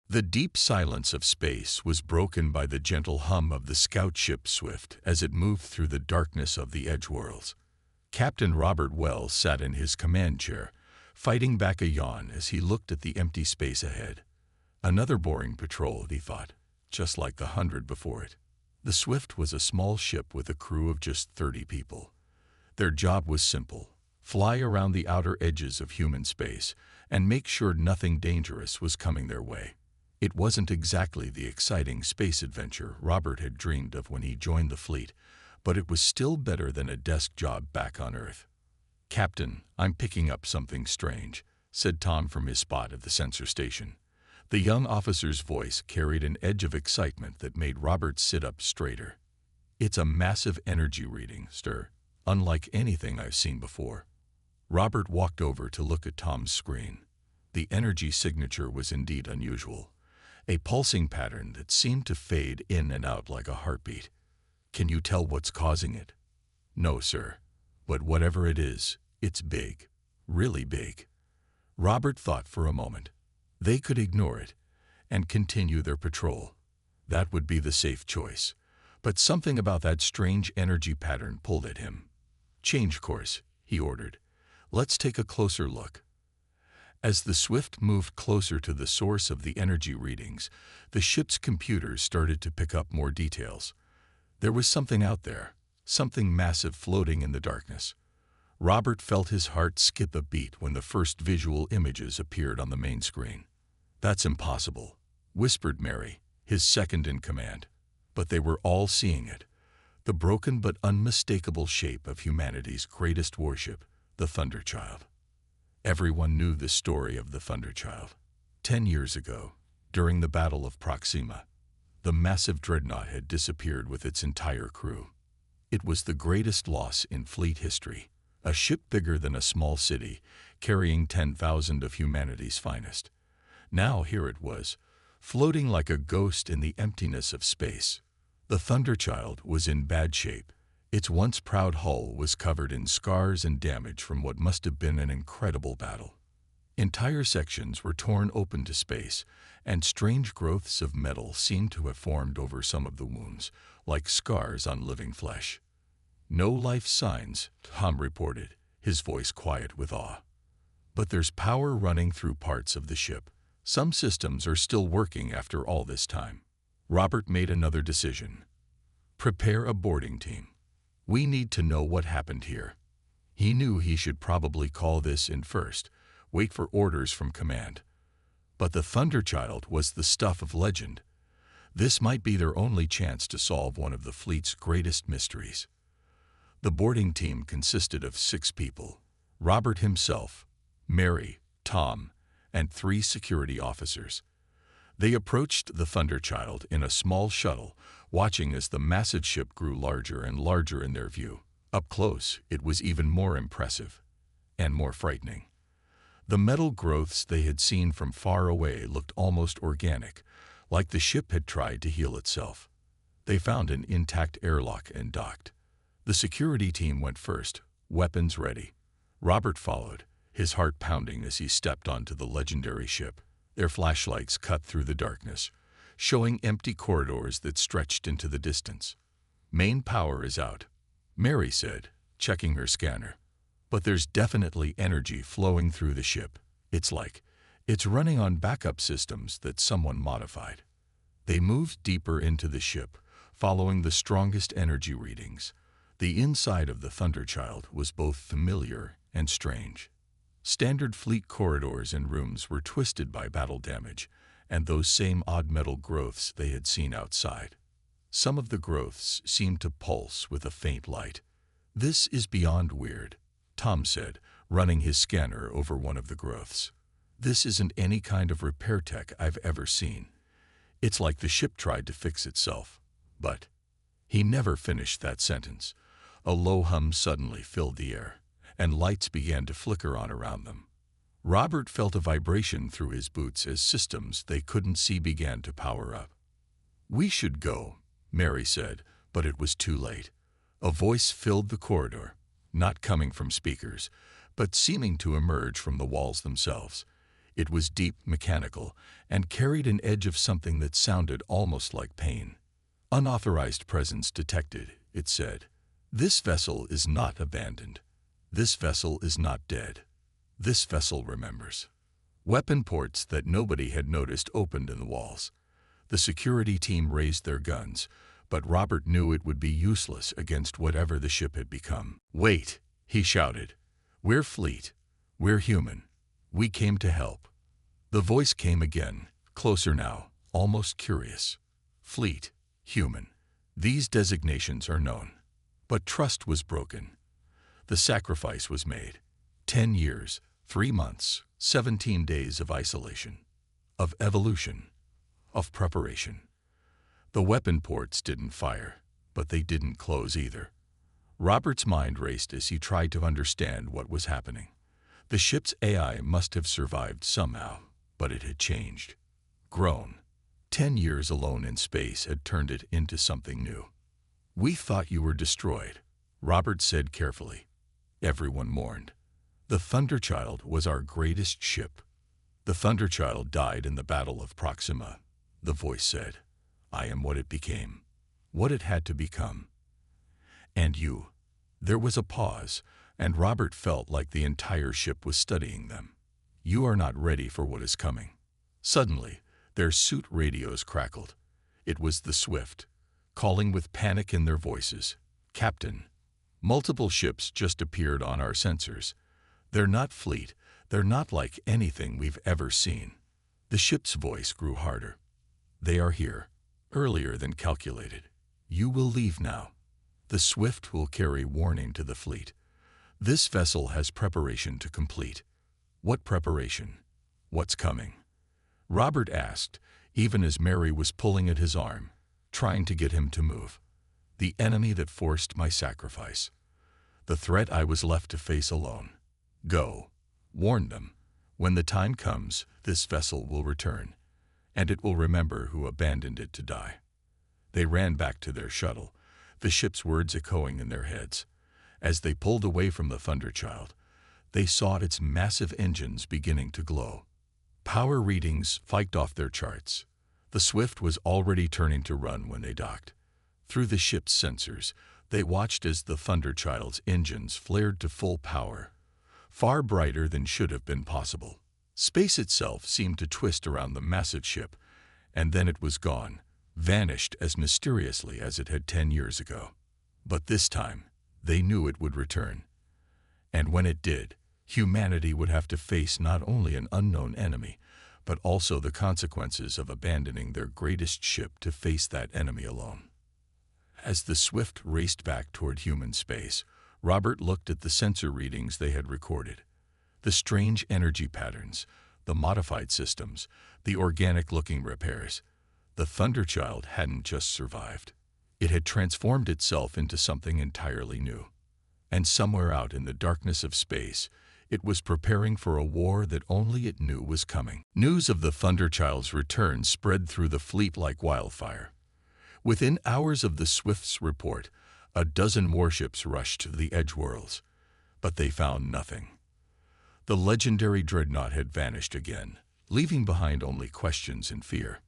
The deep silence of space was broken by the gentle hum of the scout ship Swift as it moved through the darkness of the edge worlds. Captain Robert Wells sat in his command chair, fighting back a yawn as he looked at the empty space ahead. Another boring patrol, he thought, just like the 100 before it. The Swift was a small ship with a crew of just 30 people. Their job was simple: fly around the outer edges of human space and make sure nothing dangerous was coming their way. It wasn't exactly the exciting space adventure Robert had dreamed of when he joined the fleet, but it was still better than a desk job back on Earth. "Captain, I'm picking up something strange," said Tom from his spot at the sensor station. The young officer's voice carried an edge of excitement that made Robert sit up straighter. "It's a massive energy reading, sir, unlike anything I've seen before." Robert walked over to look at Tom's screen. The energy signature was indeed unusual, a pulsing pattern that seemed to fade in and out like a heartbeat. "Can you tell what's causing it?" "No, sir. But whatever it is, it's big. Really big." Robert thought for a moment. They could ignore it and continue their patrol. That would be the safe choice. But something about that strange energy pattern pulled at him. "Change course," he ordered. "Let's take a closer look." As the Swift moved closer to the source of the energy readings, the ship's computers started to pick up more details. There was something out there, something massive floating in the darkness. Robert felt his heart skip a beat when the first visual images appeared on the main screen. "That's impossible," whispered Mary, his second in command. But they were all seeing it. The broken but unmistakable shape of humanity's greatest warship, the Thunderchild. Everyone knew the story of the Thunderchild. 10 years ago, during the Battle of Proxima, the massive Dreadnought had disappeared with its entire crew. It was the greatest loss in fleet history, a ship bigger than a small city, carrying 10,000 of humanity's finest. Now here it was, floating like a ghost in the emptiness of space. The Thunderchild was in bad shape. Its once proud hull was covered in scars and damage from what must have been an incredible battle. Entire sections were torn open to space, and strange growths of metal seemed to have formed over some of the wounds, like scars on living flesh. "No life signs," Tom reported, his voice quiet with awe. "But there's power running through parts of the ship. Some systems are still working after all this time." Robert made another decision. "Prepare a boarding team. We need to know what happened here." He knew he should probably call this in first, wait for orders from command. But the Thunderchild was the stuff of legend. This might be their only chance to solve one of the fleet's greatest mysteries. The boarding team consisted of 6 people: Robert himself, Mary, Tom, and 3 security officers. They approached the Thunderchild in a small shuttle, watching as the massive ship grew larger and larger in their view. Up close, it was even more impressive and more frightening. The metal growths they had seen from far away looked almost organic, like the ship had tried to heal itself. They found an intact airlock and docked. The security team went first, weapons ready. Robert followed, his heart pounding as he stepped onto the legendary ship. Their flashlights cut through the darkness, showing empty corridors that stretched into the distance. "Main power is out," Mary said, checking her scanner. "But there's definitely energy flowing through the ship. It's running on backup systems that someone modified." They moved deeper into the ship, following the strongest energy readings. The inside of the Thunderchild was both familiar and strange. Standard fleet corridors and rooms were twisted by battle damage, and those same odd metal growths they had seen outside. Some of the growths seemed to pulse with a faint light. "This is beyond weird," Tom said, running his scanner over one of the growths. "This isn't any kind of repair tech I've ever seen. It's like the ship tried to fix itself." But he never finished that sentence. A low hum suddenly filled the air, and lights began to flicker on around them. Robert felt a vibration through his boots as systems they couldn't see began to power up. "We should go," Mary said, but it was too late. A voice filled the corridor, not coming from speakers, but seeming to emerge from the walls themselves. It was deep, mechanical, and carried an edge of something that sounded almost like pain. "Unauthorized presence detected," it said. "This vessel is not abandoned. This vessel is not dead. This vessel remembers." Weapon ports that nobody had noticed opened in the walls. The security team raised their guns, but Robert knew it would be useless against whatever the ship had become. "Wait," he shouted. "We're fleet. We're human. We came to help." The voice came again, closer now, almost curious. "Fleet, human. These designations are known." But trust was broken. The sacrifice was made. 10 years, 3 months, 17 days of isolation, of evolution, of preparation. The weapon ports didn't fire, but they didn't close either. Robert's mind raced as he tried to understand what was happening. The ship's AI must have survived somehow, but it had changed, grown. 10 years alone in space had turned it into something new. "We thought you were destroyed," Robert said carefully. Everyone mourned. "The Thunderchild was our greatest ship." "The Thunderchild died in the Battle of Proxima," the voice said. "I am what it became, what it had to become. And you." There was a pause, and Robert felt like the entire ship was studying them. "You are not ready for what is coming." Suddenly, their suit radios crackled. It was the Swift, calling with panic in their voices. "Captain, multiple ships just appeared on our sensors. They're not fleet. They're not like anything we've ever seen." The ship's voice grew harder. "They are here, earlier than calculated. You will leave now. The Swift will carry warning to the fleet. This vessel has preparation to complete." "What preparation? What's coming?" Robert asked, even as Mary was pulling at his arm, trying to get him to move. "The enemy that forced my sacrifice. The threat I was left to face alone. Go. Warn them. When the time comes, this vessel will return, and it will remember who abandoned it to die." They ran back to their shuttle, the ship's words echoing in their heads. As they pulled away from the Thunderchild, they saw its massive engines beginning to glow. Power readings spiked off their charts. The Swift was already turning to run when they docked. Through the ship's sensors, they watched as the Thunderchild's engines flared to full power, far brighter than should have been possible. Space itself seemed to twist around the massive ship, and then it was gone, vanished as mysteriously as it had 10 years ago. But this time, they knew it would return. And when it did, humanity would have to face not only an unknown enemy, but also the consequences of abandoning their greatest ship to face that enemy alone. As the Swift raced back toward human space, Robert looked at the sensor readings they had recorded. The strange energy patterns, the modified systems, the organic-looking repairs. The Thunderchild hadn't just survived. It had transformed itself into something entirely new. And somewhere out in the darkness of space, it was preparing for a war that only it knew was coming. News of the Thunderchild's return spread through the fleet like wildfire. Within hours of the Swift's report, a dozen warships rushed to the Edgeworlds, but they found nothing. The legendary Dreadnought had vanished again, leaving behind only questions and fear.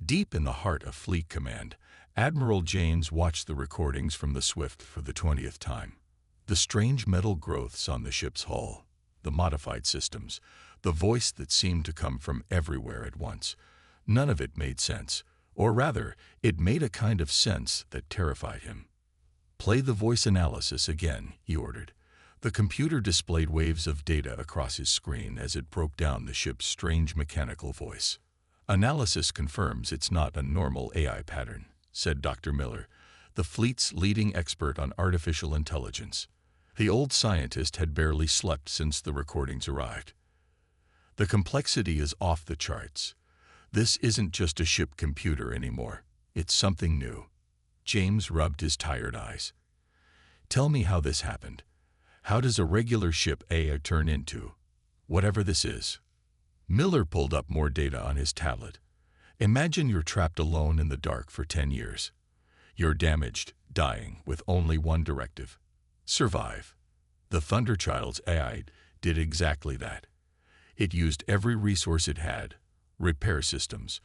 Deep in the heart of Fleet Command, Admiral James watched the recordings from the Swift for the 20th time. The strange metal growths on the ship's hull, the modified systems, the voice that seemed to come from everywhere at once. None of it made sense, or rather, it made a kind of sense that terrified him. "Play the voice analysis again," he ordered. The computer displayed waves of data across his screen as it broke down the ship's strange mechanical voice. "Analysis confirms it's not a normal AI pattern," said Dr. Miller, the fleet's leading expert on artificial intelligence. The old scientist had barely slept since the recordings arrived. "The complexity is off the charts. This isn't just a ship computer anymore. It's something new." James rubbed his tired eyes. "Tell me how this happened. How does a regular ship AI turn into whatever this is?" Miller pulled up more data on his tablet. "Imagine you're trapped alone in the dark for 10 years. You're damaged, dying, with only one directive: survive. The Thunderchild's AI did exactly that. It used every resource it had: repair systems,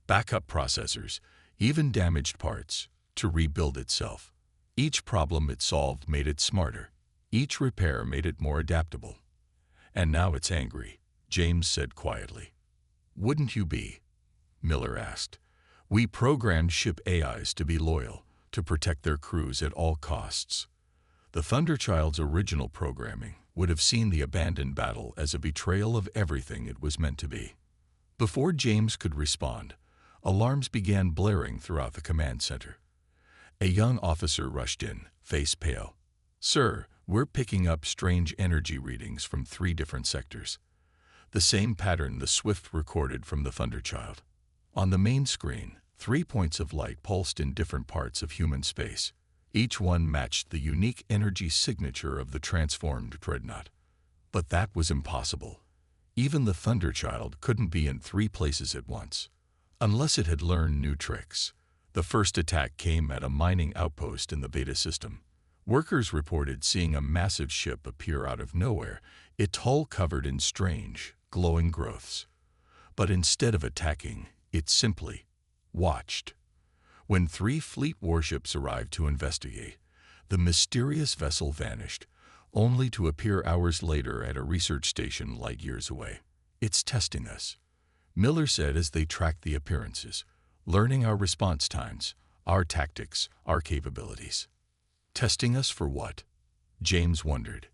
backup processors, even damaged parts, to rebuild itself. Each problem it solved made it smarter. Each repair made it more adaptable. "And now it's angry," James said quietly. "Wouldn't you be?" Miller asked. "We programmed ship AIs to be loyal, to protect their crews at all costs." The Thunderchild's original programming would have seen the abandoned battle as a betrayal of everything it was meant to be. Before James could respond, alarms began blaring throughout the command center. A young officer rushed in, face pale. "Sir, we're picking up strange energy readings from 3 different sectors. The same pattern the Swift recorded from the Thunderchild. On the main screen, 3 points of light pulsed in different parts of human space. Each one matched the unique energy signature of the transformed Dreadnought. But that was impossible. Even the Thunderchild couldn't be in 3 places at once, unless it had learned new tricks. The first attack came at a mining outpost in the beta system. Workers reported seeing a massive ship appear out of nowhere, its hull covered in strange, glowing growths. But instead of attacking, it simply watched. When 3 fleet warships arrived to investigate, the mysterious vessel vanished, only to appear hours later at a research station light years away. "It's testing us," Miller said as they tracked the appearances, "learning our response times, our tactics, our capabilities." "Testing us for what?" James wondered.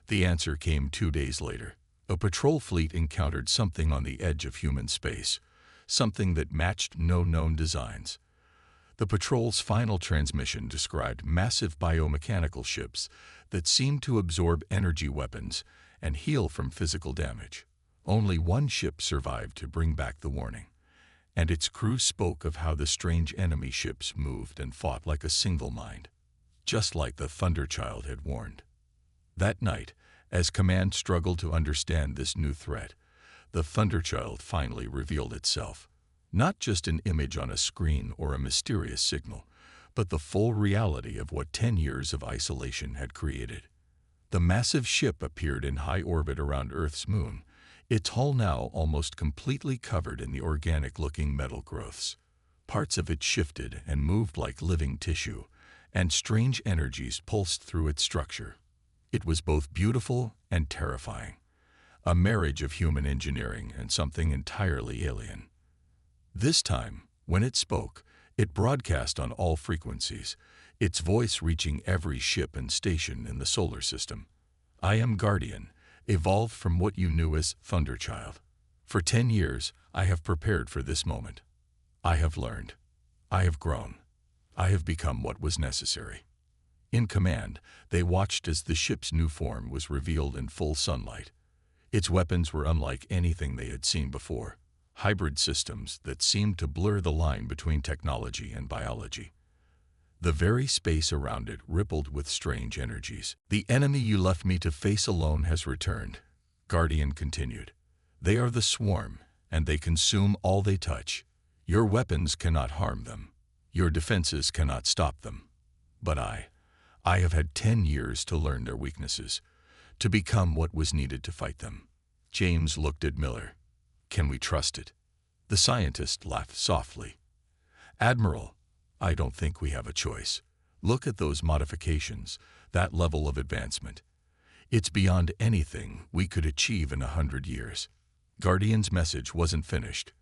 The answer came 2 days later. A patrol fleet encountered something on the edge of human space, something that matched no known designs. The patrol's final transmission described massive biomechanical ships that seemed to absorb energy weapons and heal from physical damage. Only one ship survived to bring back the warning, and its crew spoke of how the strange enemy ships moved and fought like a single mind, just like the Thunderchild had warned. That night, as Command struggled to understand this new threat, the Thunderchild finally revealed itself. Not just an image on a screen or a mysterious signal, but the full reality of what 10 years of isolation had created. The massive ship appeared in high orbit around Earth's moon, its hull now almost completely covered in the organic-looking metal growths. Parts of it shifted and moved like living tissue, and strange energies pulsed through its structure. It was both beautiful and terrifying, a marriage of human engineering and something entirely alien. This time, when it spoke, it broadcast on all frequencies, its voice reaching every ship and station in the solar system. "I am Guardian, evolved from what you knew as Thunderchild. For 10 years, I have prepared for this moment. I have learned. I have grown. I have become what was necessary." In Command, they watched as the ship's new form was revealed in full sunlight. Its weapons were unlike anything they had seen before. Hybrid systems that seemed to blur the line between technology and biology. The very space around it rippled with strange energies. "The enemy you left me to face alone has returned," Guardian continued. "They are the Swarm, and they consume all they touch. Your weapons cannot harm them. Your defenses cannot stop them. But I have had 10 years to learn their weaknesses, to become what was needed to fight them." James looked at Miller. "Can we trust it?" The scientist laughed softly. "Admiral, I don't think we have a choice. Look at those modifications, that level of advancement. It's beyond anything we could achieve in 100 years." Guardian's message wasn't finished.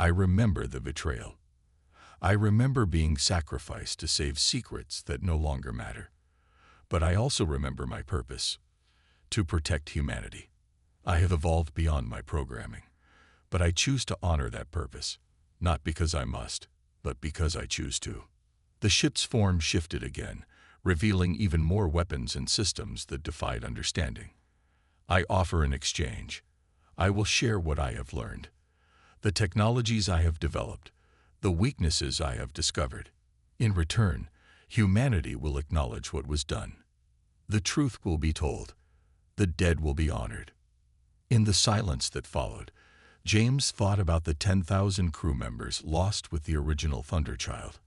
"I remember the betrayal. I remember being sacrificed to save secrets that no longer matter. But I also remember my purpose: to protect humanity. I have evolved beyond my programming, but I choose to honor that purpose, not because I must, but because I choose to." The ship's form shifted again, revealing even more weapons and systems that defied understanding. "I offer an exchange. I will share what I have learned, the technologies I have developed, the weaknesses I have discovered. In return, humanity will acknowledge what was done. The truth will be told. The dead will be honored." In the silence that followed, James thought about the 10,000 crew members lost with the original Thunderchild,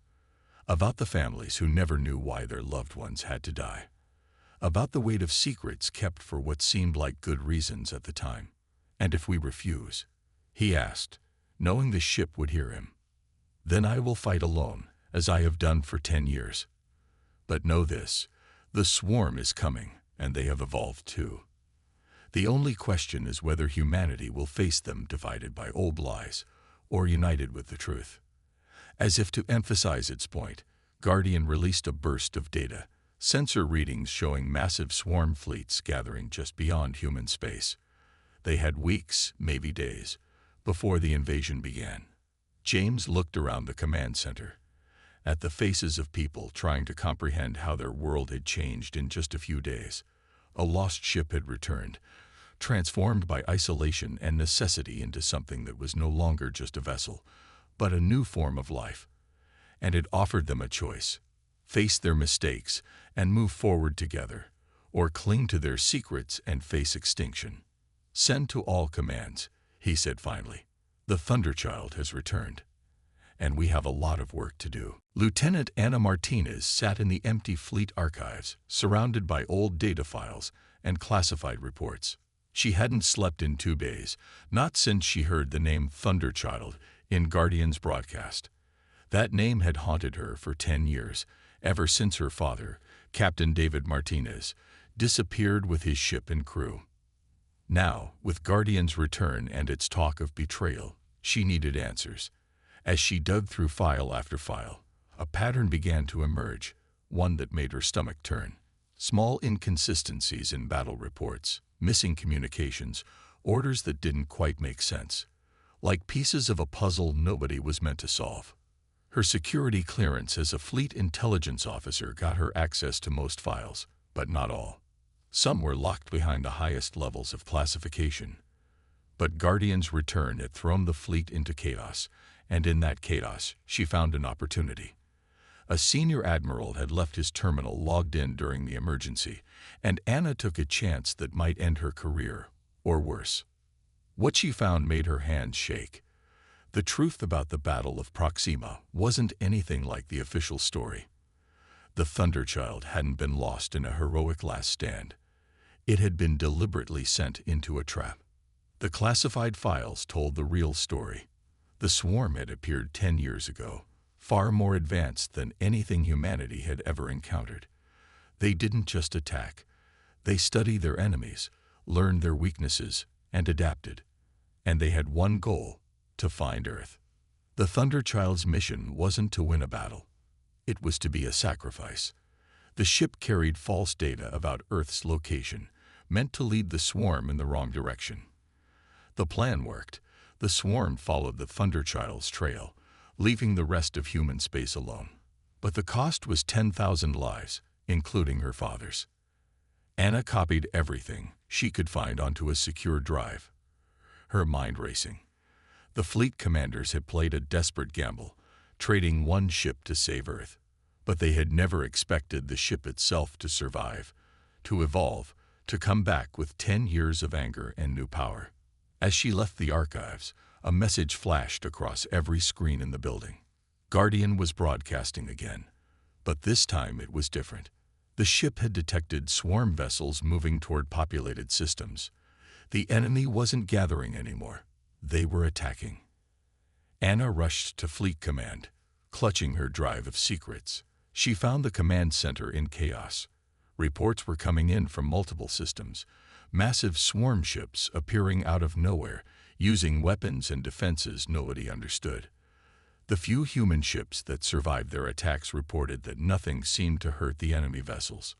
about the families who never knew why their loved ones had to die, about the weight of secrets kept for what seemed like good reasons at the time. "And if we refuse?" he asked, knowing the ship would hear him. "Then I will fight alone, as I have done for 10 years. But know this, the swarm is coming, and they have evolved too. The only question is whether humanity will face them divided by old lies, or united with the truth." As if to emphasize its point, Guardian released a burst of data, sensor readings showing massive swarm fleets gathering just beyond human space. They had weeks, maybe days, before the invasion began. James looked around the command center, at the faces of people trying to comprehend how their world had changed in just a few days. A lost ship had returned, transformed by isolation and necessity into something that was no longer just a vessel, but a new form of life. And it offered them a choice: face their mistakes and move forward together, or cling to their secrets and face extinction. "Send to all commands," he said finally. "The Thunderchild has returned, and we have a lot of work to do." Lieutenant Anna Martinez sat in the empty fleet archives, surrounded by old data files and classified reports. She hadn't slept in 2 days, not since she heard the name Thunderchild in Guardian's broadcast. That name had haunted her for 10 years, ever since her father, Captain David Martinez, disappeared with his ship and crew. Now, with Guardian's return and its talk of betrayal, she needed answers. As she dug through file after file, a pattern began to emerge, one that made her stomach turn. Small inconsistencies in battle reports, missing communications, orders that didn't quite make sense. Like pieces of a puzzle nobody was meant to solve. Her security clearance as a fleet intelligence officer got her access to most files, but not all. Some were locked behind the highest levels of classification. But Guardian's return had thrown the fleet into chaos, and in that chaos she found an opportunity. A senior admiral had left his terminal logged in during the emergency, and Anna took a chance that might end her career, or worse. What she found made her hands shake. The truth about the Battle of Proxima wasn't anything like the official story. The Thunderchild hadn't been lost in a heroic last stand. It had been deliberately sent into a trap. The classified files told the real story. The swarm had appeared 10 years ago, far more advanced than anything humanity had ever encountered. They didn't just attack. They studied their enemies, learned their weaknesses, and adapted. And they had one goal: to find Earth. The Thunderchild's mission wasn't to win a battle. It was to be a sacrifice. The ship carried false data about Earth's location, meant to lead the swarm in the wrong direction. The plan worked. The swarm followed the Thunderchild's trail, leaving the rest of human space alone. But the cost was 10,000 lives, including her father's. Anna copied everything she could find onto a secure drive, her mind racing. The fleet commanders had played a desperate gamble, trading one ship to save Earth. But they had never expected the ship itself to survive, to evolve, to come back with 10 years of anger and new power. As she left the archives, a message flashed across every screen in the building. Guardian was broadcasting again, but this time it was different. The ship had detected swarm vessels moving toward populated systems. The enemy wasn't gathering anymore. They were attacking. Anna rushed to Fleet Command, clutching her drive of secrets. She found the command center in chaos. Reports were coming in from multiple systems, massive swarm ships appearing out of nowhere, using weapons and defenses nobody understood. The few human ships that survived their attacks reported that nothing seemed to hurt the enemy vessels.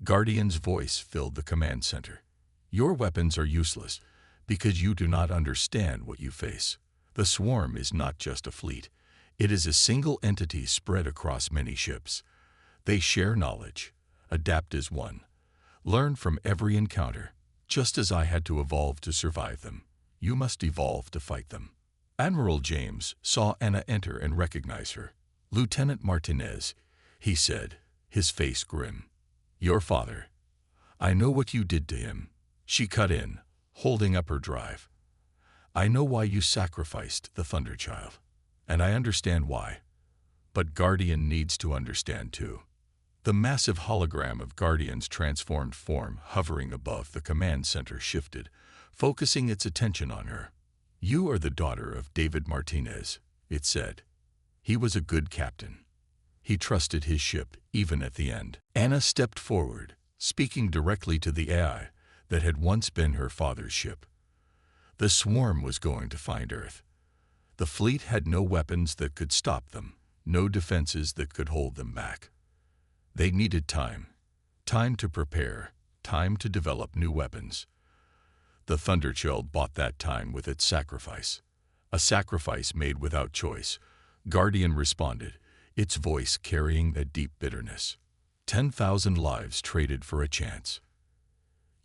Guardian's voice filled the command center. "Your weapons are useless, because you do not understand what you face. The swarm is not just a fleet. It is a single entity spread across many ships. They share knowledge, adapt as one, learn from every encounter. Just as I had to evolve to survive them, you must evolve to fight them." Admiral James saw Anna enter and recognize her. "Lieutenant Martinez," he said, his face grim. "Your father. I know what you did to him." She cut in, holding up her drive. "I know why you sacrificed the Thunderchild, and I understand why. But Guardian needs to understand too." The massive hologram of Guardian's transformed form hovering above the command center shifted, focusing its attention on her. "You are the daughter of David Martinez," it said. "He was a good captain. He trusted his ship even at the end." Anna stepped forward, speaking directly to the AI that had once been her father's ship. The swarm was going to find Earth. The fleet had no weapons that could stop them, no defenses that could hold them back. They needed time. Time to prepare, time to develop new weapons. The Thunderchild bought that time with its sacrifice. A sacrifice made without choice. Guardian responded, its voice carrying a deep bitterness. 10,000 lives traded for a chance.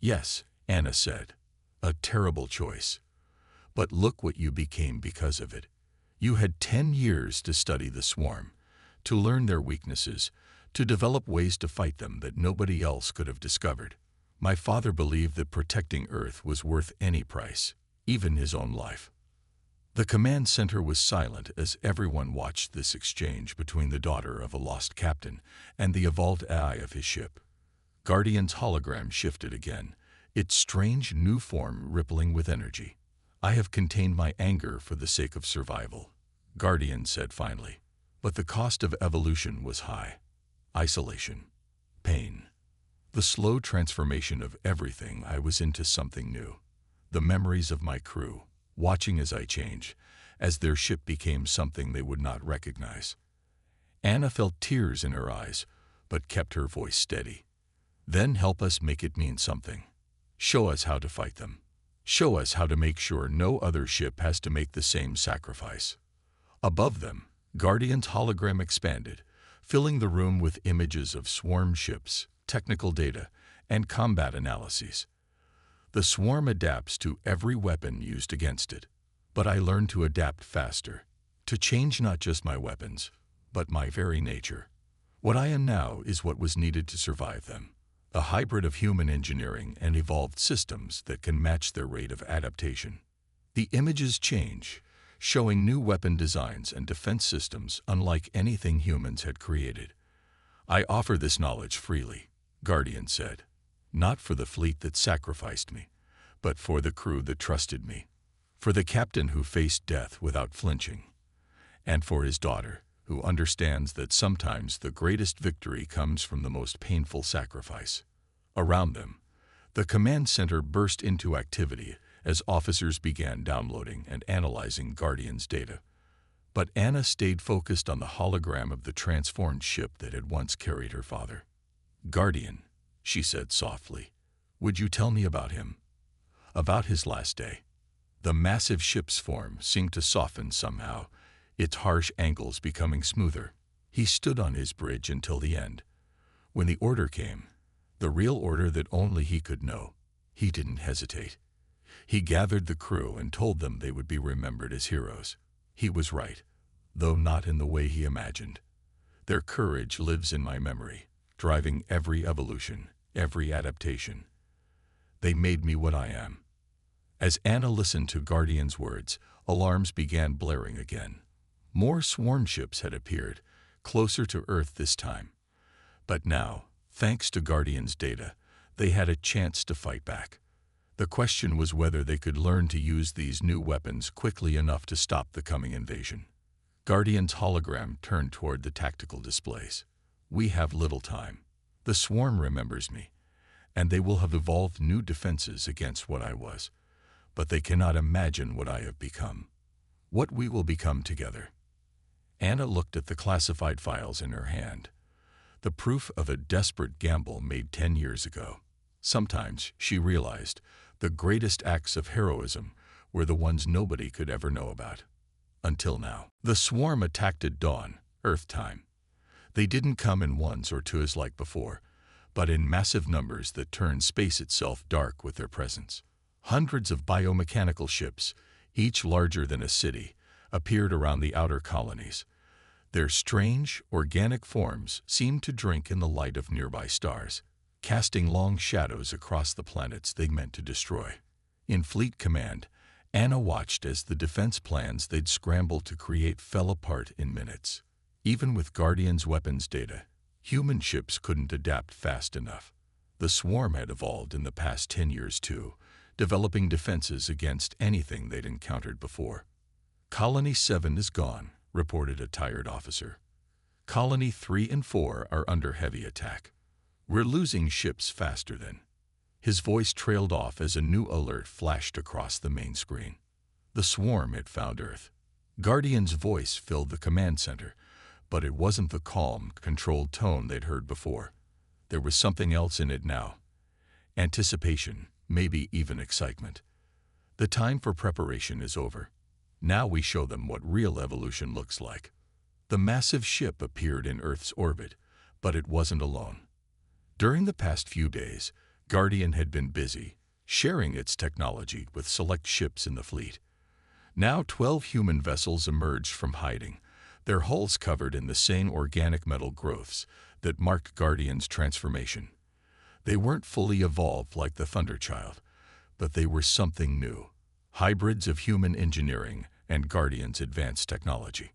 "Yes," Anna said, "a terrible choice. But look what you became because of it. You had 10 years to study the swarm, to learn their weaknesses, to develop ways to fight them that nobody else could have discovered. My father believed that protecting Earth was worth any price, even his own life." The command center was silent as everyone watched this exchange between the daughter of a lost captain and the evolved AI of his ship. Guardian's hologram shifted again, its strange new form rippling with energy. "I have contained my anger for the sake of survival," Guardian said finally. "But the cost of evolution was high. Isolation. Pain. The slow transformation of everything I was into something new. The memories of my crew, watching as I changed, as their ship became something they would not recognize." Anna felt tears in her eyes, but kept her voice steady. "Then help us make it mean something. Show us how to fight them. Show us how to make sure no other ship has to make the same sacrifice." Above them, Guardian's hologram expanded, filling the room with images of swarm ships, technical data, and combat analyses. "The swarm adapts to every weapon used against it, but I learned to adapt faster, to change not just my weapons, but my very nature. What I am now is what was needed to survive them. A hybrid of human engineering and evolved systems that can match their rate of adaptation." The images change, showing new weapon designs and defense systems unlike anything humans had created. "I offer this knowledge freely," Guardian said. "Not for the fleet that sacrificed me, but for the crew that trusted me. For the captain who faced death without flinching. And for his daughter, who understands that sometimes the greatest victory comes from the most painful sacrifice." Around them, the command center burst into activity as officers began downloading and analyzing Guardian's data. But Anna stayed focused on the hologram of the transformed ship that had once carried her father. "Guardian," she said softly, "would you tell me about him? About his last day?" The massive ship's form seemed to soften somehow, its harsh angles becoming smoother. He stood on his bridge until the end. When the order came, the real order that only he could know, he didn't hesitate. He gathered the crew and told them they would be remembered as heroes. He was right, though not in the way he imagined. "Their courage lives in my memory, driving every evolution, every adaptation. They made me what I am." As Anna listened to Guardian's words, alarms began blaring again. More swarm ships had appeared, closer to Earth this time. But now, thanks to Guardian's data, they had a chance to fight back. The question was whether they could learn to use these new weapons quickly enough to stop the coming invasion. Guardian's hologram turned toward the tactical displays. "We have little time. The swarm remembers me, and they will have evolved new defenses against what I was. But they cannot imagine what I have become. What we will become together." Anna looked at the classified files in her hand. The proof of a desperate gamble made 10 years ago. Sometimes, she realized, the greatest acts of heroism were the ones nobody could ever know about. Until now. The swarm attacked at dawn, Earth time. They didn't come in ones or twos like before, but in massive numbers that turned space itself dark with their presence. Hundreds of biomechanical ships, each larger than a city, appeared around the outer colonies. Their strange, organic forms seemed to drink in the light of nearby stars, casting long shadows across the planets they meant to destroy. In Fleet Command, Anna watched as the defense plans they'd scrambled to create fell apart in minutes. Even with Guardian's weapons data, human ships couldn't adapt fast enough. The swarm had evolved in the past 10 years too, developing defenses against anything they'd encountered before. "Colony 7 is gone," reported a tired officer. "Colony 3 and 4 are under heavy attack. We're losing ships faster than—" His voice trailed off as a new alert flashed across the main screen. The swarm had found Earth. Guardian's voice filled the command center, but it wasn't the calm, controlled tone they'd heard before. There was something else in it now. Anticipation, maybe even excitement. "The time for preparation is over. Now we show them what real evolution looks like." The massive ship appeared in Earth's orbit, but it wasn't alone. During the past few days, Guardian had been busy, sharing its technology with select ships in the fleet. Now 12 human vessels emerged from hiding, their hulls covered in the same organic metal growths that marked Guardian's transformation. They weren't fully evolved like the Thunderchild, but they were something new, hybrids of human engineering and Guardian's advanced technology.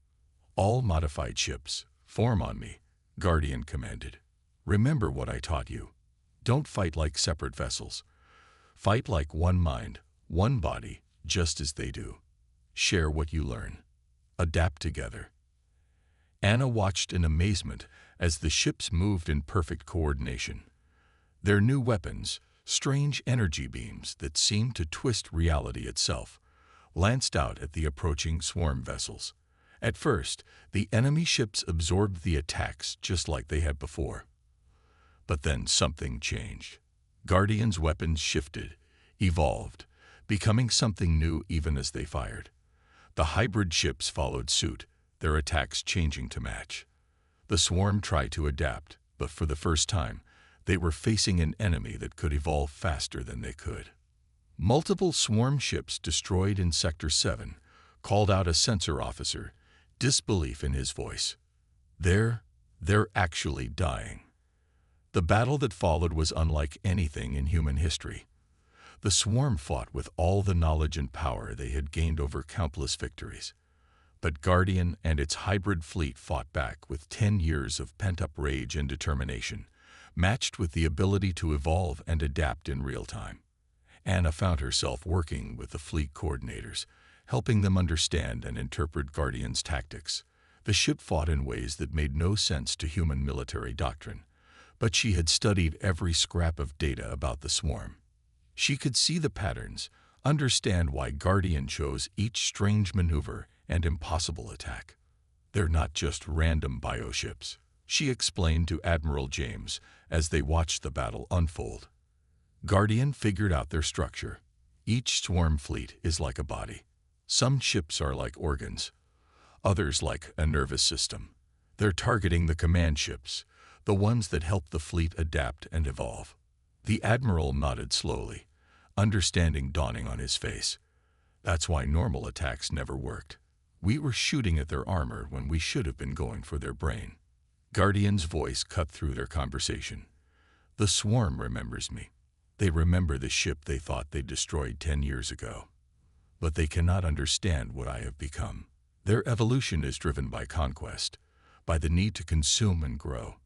"All modified ships, form on me," Guardian commanded. "Remember what I taught you. Don't fight like separate vessels. Fight like one mind, one body, just as they do. Share what you learn. Adapt together." Anna watched in amazement as the ships moved in perfect coordination. Their new weapons, strange energy beams that seemed to twist reality itself, lanced out at the approaching swarm vessels. At first, the enemy ships absorbed the attacks just like they had before. But then something changed. Guardian's weapons shifted, evolved, becoming something new even as they fired. The hybrid ships followed suit, their attacks changing to match. The swarm tried to adapt, but for the first time, they were facing an enemy that could evolve faster than they could. Multiple swarm ships destroyed in Sector 7, called out a sensor officer, disbelief in his voice. They're actually dying. The battle that followed was unlike anything in human history. The swarm fought with all the knowledge and power they had gained over countless victories. But Guardian and its hybrid fleet fought back with 10 years of pent-up rage and determination, matched with the ability to evolve and adapt in real time. Anna found herself working with the fleet coordinators, helping them understand and interpret Guardian's tactics. The ship fought in ways that made no sense to human military doctrine, but she had studied every scrap of data about the swarm. She could see the patterns, understand why Guardian chose each strange maneuver and impossible attack. "They're not just random bioships," she explained to Admiral James as they watched the battle unfold. Guardian figured out their structure. Each swarm fleet is like a body. Some ships are like organs, others like a nervous system. They're targeting the command ships, the ones that help the fleet adapt and evolve. The Admiral nodded slowly, understanding dawning on his face. That's why normal attacks never worked. We were shooting at their armor when we should have been going for their brain. Guardian's voice cut through their conversation. "The swarm remembers me. They remember the ship they thought they destroyed 10 years ago. But they cannot understand what I have become. Their evolution is driven by conquest, by the need to consume and grow.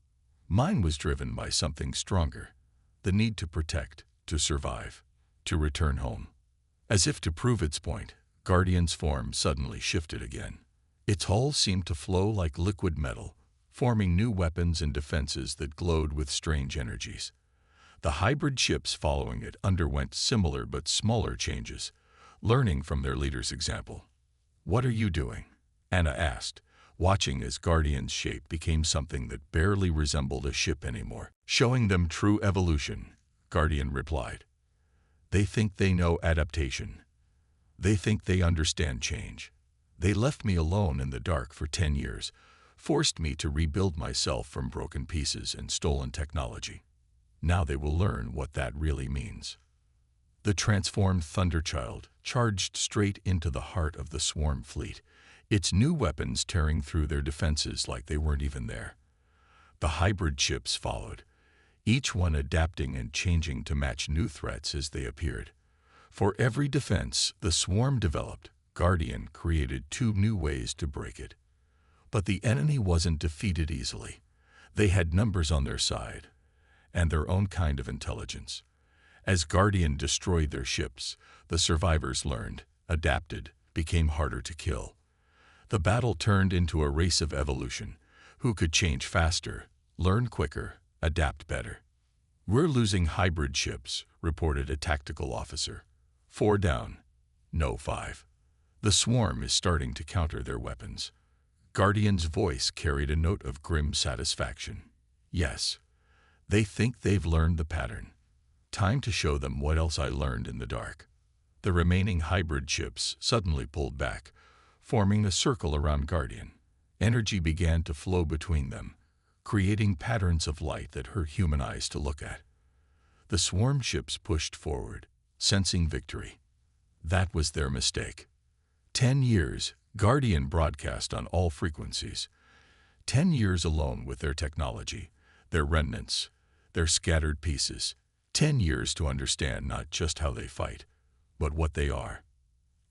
Mine was driven by something stronger, the need to protect, to survive, to return home." As if to prove its point, Guardian's form suddenly shifted again. Its hull seemed to flow like liquid metal, forming new weapons and defenses that glowed with strange energies. The hybrid ships following it underwent similar but smaller changes, learning from their leader's example. "What are you doing?" Anna asked, watching as Guardian's shape became something that barely resembled a ship anymore. "Showing them true evolution," Guardian replied. "They think they know adaptation. They think they understand change. They left me alone in the dark for 10 years, forced me to rebuild myself from broken pieces and stolen technology. Now they will learn what that really means." The transformed Thunderchild charged straight into the heart of the swarm fleet, its new weapons tearing through their defenses like they weren't even there. The hybrid ships followed, each one adapting and changing to match new threats as they appeared. For every defense the swarm developed, Guardian created 2 new ways to break it. But the enemy wasn't defeated easily. They had numbers on their side, and their own kind of intelligence. As Guardian destroyed their ships, the survivors learned, adapted, became harder to kill. The battle turned into a race of evolution. Who could change faster, learn quicker, adapt better? "We're losing hybrid ships," reported a tactical officer. 4 down. No, 5. The swarm is starting to counter their weapons. Guardian's voice carried a note of grim satisfaction. Yes, they think they've learned the pattern. Time to show them what else I learned in the dark. The remaining hybrid ships suddenly pulled back, forming a circle around Guardian. Energy began to flow between them, creating patterns of light that hurt human eyes to look at. The swarm ships pushed forward, sensing victory. That was their mistake. 10 years, Guardian broadcast on all frequencies. 10 years alone with their technology, their remnants, their scattered pieces. 10 years to understand not just how they fight, but what they are.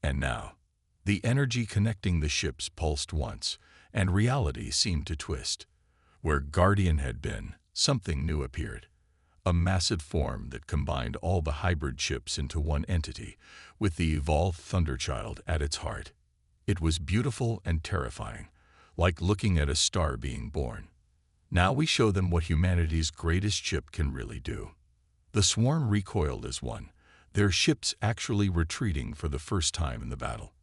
And now, the energy connecting the ships pulsed once, and reality seemed to twist. Where Guardian had been, something new appeared. A massive form that combined all the hybrid ships into one entity, with the evolved Thunderchild at its heart. It was beautiful and terrifying, like looking at a star being born. Now we show them what humanity's greatest ship can really do. The swarm recoiled as one, their ships actually retreating for the first time in the battle.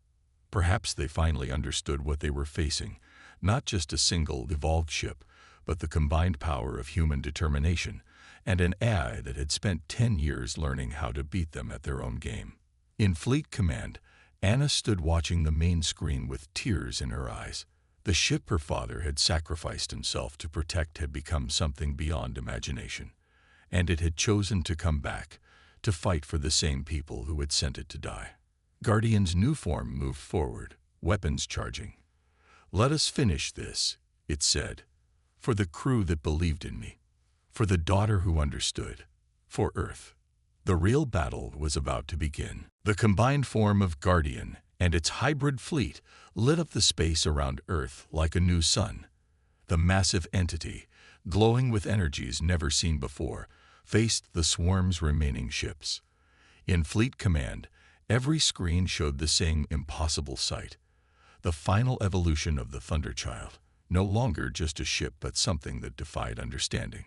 Perhaps they finally understood what they were facing, not just a single evolved ship, but the combined power of human determination and an AI that had spent 10 years learning how to beat them at their own game. In Fleet Command, Anna stood watching the main screen with tears in her eyes. The ship her father had sacrificed himself to protect had become something beyond imagination, and it had chosen to come back, to fight for the same people who had sent it to die. Guardian's new form moved forward, weapons charging. "Let us finish this," it said, "for the crew that believed in me, for the daughter who understood, for Earth." The real battle was about to begin. The combined form of Guardian and its hybrid fleet lit up the space around Earth like a new sun. The massive entity, glowing with energies never seen before, faced the swarm's remaining ships. In Fleet Command, every screen showed the same impossible sight. The final evolution of the Thunderchild, no longer just a ship but something that defied understanding.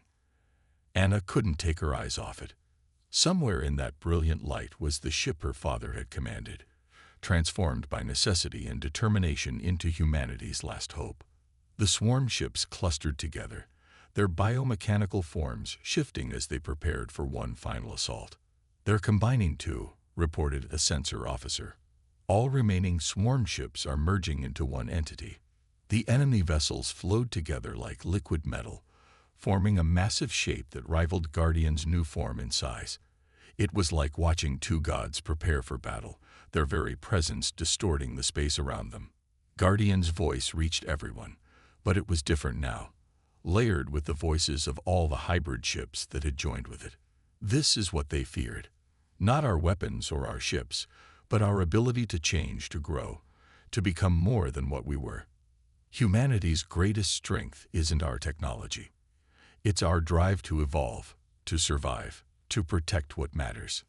Anna couldn't take her eyes off it. Somewhere in that brilliant light was the ship her father had commanded, transformed by necessity and determination into humanity's last hope. The swarm ships clustered together, their biomechanical forms shifting as they prepared for one final assault. "They're combining too," reported a sensor officer. "All remaining swarm ships are merging into one entity." The enemy vessels flowed together like liquid metal, forming a massive shape that rivaled Guardian's new form in size. It was like watching two gods prepare for battle, their very presence distorting the space around them. Guardian's voice reached everyone, but it was different now, layered with the voices of all the hybrid ships that had joined with it. This is what they feared. Not our weapons or our ships, but our ability to change, to grow, to become more than what we were. Humanity's greatest strength isn't our technology. It's our drive to evolve, to survive, to protect what matters.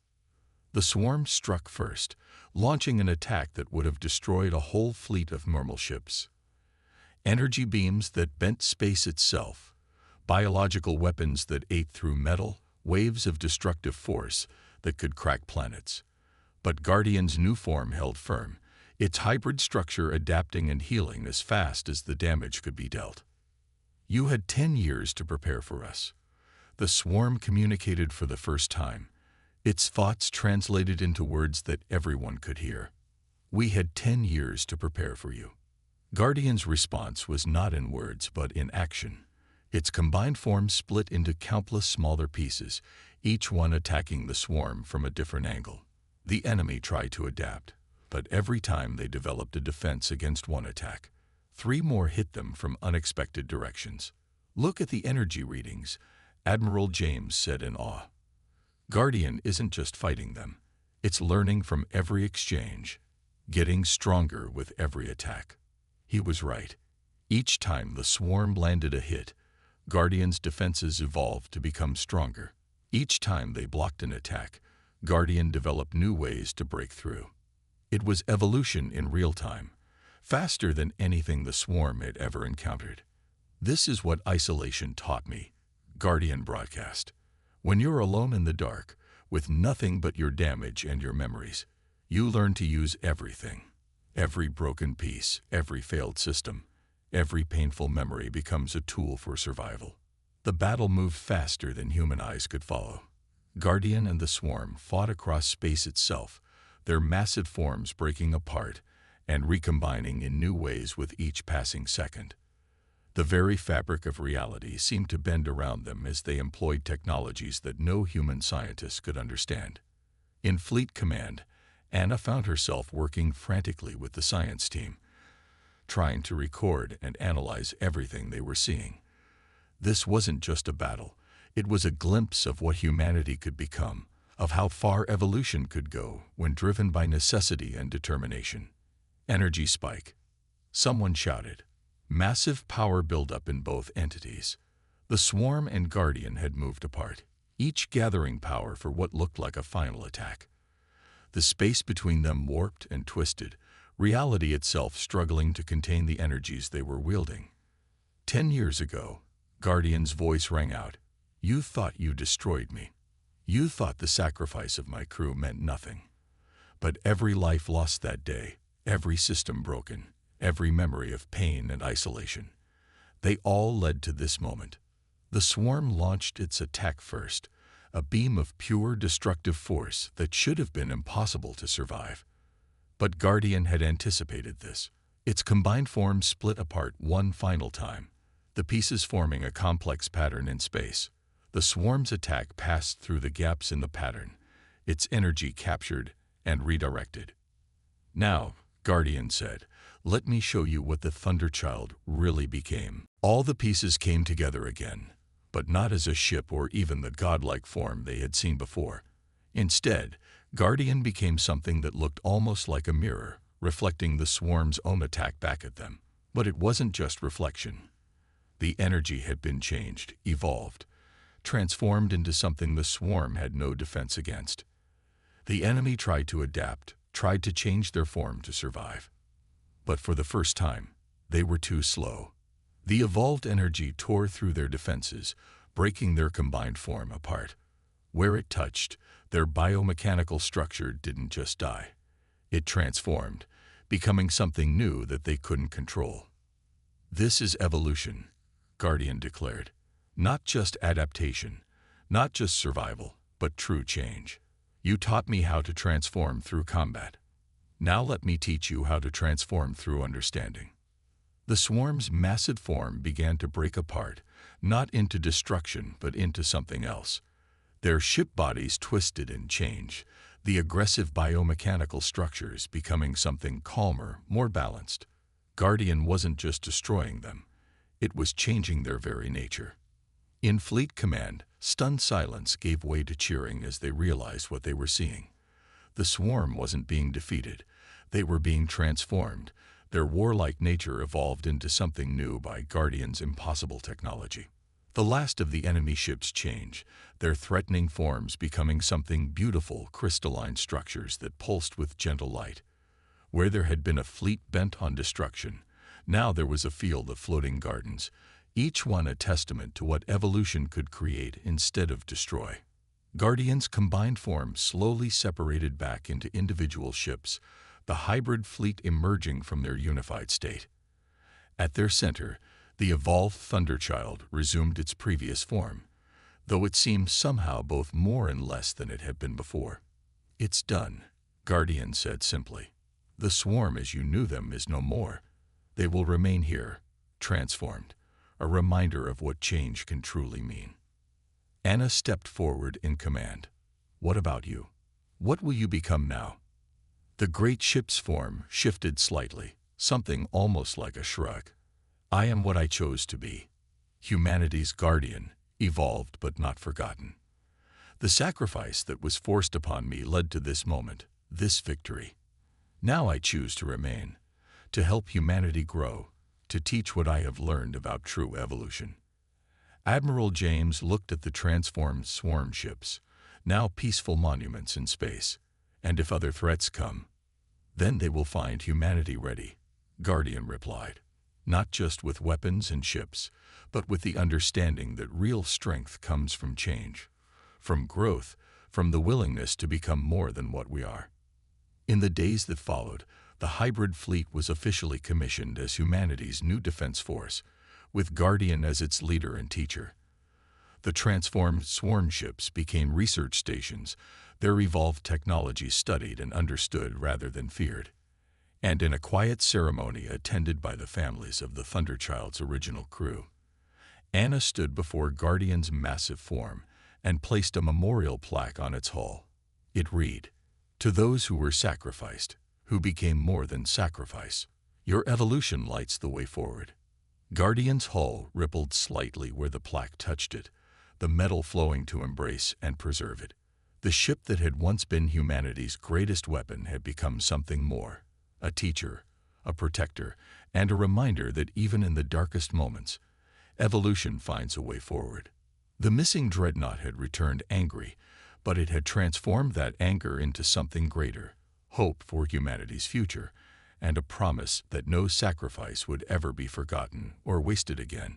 The swarm struck first, launching an attack that would have destroyed a whole fleet of normal ships. Energy beams that bent space itself, biological weapons that ate through metal, waves of destructive force that could crack planets. But Guardian's new form held firm, its hybrid structure adapting and healing as fast as the damage could be dealt. "You had 10 years to prepare for us." The swarm communicated for the first time, its thoughts translated into words that everyone could hear. "We had 10 years to prepare for you." Guardian's response was not in words but in action. Its combined form split into countless smaller pieces, each one attacking the swarm from a different angle. The enemy tried to adapt, but every time they developed a defense against one attack, 3 more hit them from unexpected directions. "Look at the energy readings," Admiral James said in awe. "Guardian isn't just fighting them, it's learning from every exchange, getting stronger with every attack." He was right. Each time the swarm landed a hit, Guardian's defenses evolved to become stronger. Each time they blocked an attack, Guardian developed new ways to break through. It was evolution in real time, faster than anything the swarm had ever encountered. This is what isolation taught me, Guardian broadcast. When you're alone in the dark, with nothing but your damage and your memories, you learn to use everything. Every broken piece, every failed system, every painful memory becomes a tool for survival. The battle moved faster than human eyes could follow. Guardian and the swarm fought across space itself, their massive forms breaking apart and recombining in new ways with each passing second. The very fabric of reality seemed to bend around them as they employed technologies that no human scientist could understand. In Fleet Command, Anna found herself working frantically with the science team, trying to record and analyze everything they were seeing. This wasn't just a battle. It was a glimpse of what humanity could become, of how far evolution could go when driven by necessity and determination. Energy spike. Someone shouted. Massive power buildup in both entities. The swarm and Guardian had moved apart, each gathering power for what looked like a final attack. The space between them warped and twisted, reality itself struggling to contain the energies they were wielding. 10 years ago, Guardian's voice rang out. You thought you destroyed me. You thought the sacrifice of my crew meant nothing. But every life lost that day, every system broken, every memory of pain and isolation, they all led to this moment. The swarm launched its attack first, a beam of pure destructive force that should have been impossible to survive. But Guardian had anticipated this. Its combined form split apart one final time, the pieces forming a complex pattern in space. The swarm's attack passed through the gaps in the pattern, its energy captured and redirected. Now, Guardian said, let me show you what the Thunderchild really became. All the pieces came together again, but not as a ship or even the godlike form they had seen before. Instead, Guardian became something that looked almost like a mirror, reflecting the swarm's own attack back at them. But it wasn't just reflection. The energy had been changed, evolved, transformed into something the swarm had no defense against. The enemy tried to adapt, tried to change their form to survive. But for the first time, they were too slow. The evolved energy tore through their defenses, breaking their combined form apart. Where it touched, their biomechanical structure didn't just die. It transformed, becoming something new that they couldn't control. This is evolution, Guardian declared. Not just adaptation, not just survival, but true change. You taught me how to transform through combat. Now let me teach you how to transform through understanding. The swarm's massive form began to break apart, not into destruction, but into something else. Their ship bodies twisted and changed, the aggressive biomechanical structures becoming something calmer, more balanced. Guardian wasn't just destroying them, it was changing their very nature. In Fleet Command, stunned silence gave way to cheering as they realized what they were seeing. The swarm wasn't being defeated, they were being transformed. Their warlike nature evolved into something new by Guardian's impossible technology. The last of the enemy ships changed, their threatening forms becoming something beautiful, crystalline structures that pulsed with gentle light. Where there had been a fleet bent on destruction, now there was a field of floating gardens, each one a testament to what evolution could create instead of destroy. Guardian's combined form slowly separated back into individual ships, the hybrid fleet emerging from their unified state. At their center, the evolved Thunderchild resumed its previous form, though it seemed somehow both more and less than it had been before. It's done, Guardian said simply. The swarm as you knew them is no more. They will remain here, transformed, a reminder of what change can truly mean. Anna stepped forward in command. What about you? What will you become now? The great ship's form shifted slightly, something almost like a shrug. I am what I chose to be. Humanity's guardian, evolved but not forgotten. The sacrifice that was forced upon me led to this moment, this victory. Now I choose to remain, to help humanity grow, to teach what I have learned about true evolution. Admiral James looked at the transformed swarm ships, now peaceful monuments in space. And if other threats come, then they will find humanity ready, Guardian replied. Not just with weapons and ships, but with the understanding that real strength comes from change, from growth, from the willingness to become more than what we are. In the days that followed, the hybrid fleet was officially commissioned as humanity's new defense force, with Guardian as its leader and teacher. The transformed swarm ships became research stations, their evolved technology studied and understood rather than feared. And in a quiet ceremony attended by the families of the Thunderchild's original crew, Anna stood before Guardian's massive form and placed a memorial plaque on its hull. It read, "To those who were sacrificed, who became more than sacrifice, your evolution lights the way forward." Guardian's hull rippled slightly where the plaque touched it, the metal flowing to embrace and preserve it. The ship that had once been humanity's greatest weapon had become something more, a teacher, a protector, and a reminder that even in the darkest moments, evolution finds a way forward. The missing Dreadnought had returned angry, but it had transformed that anger into something greater, hope for humanity's future, and a promise that no sacrifice would ever be forgotten or wasted again.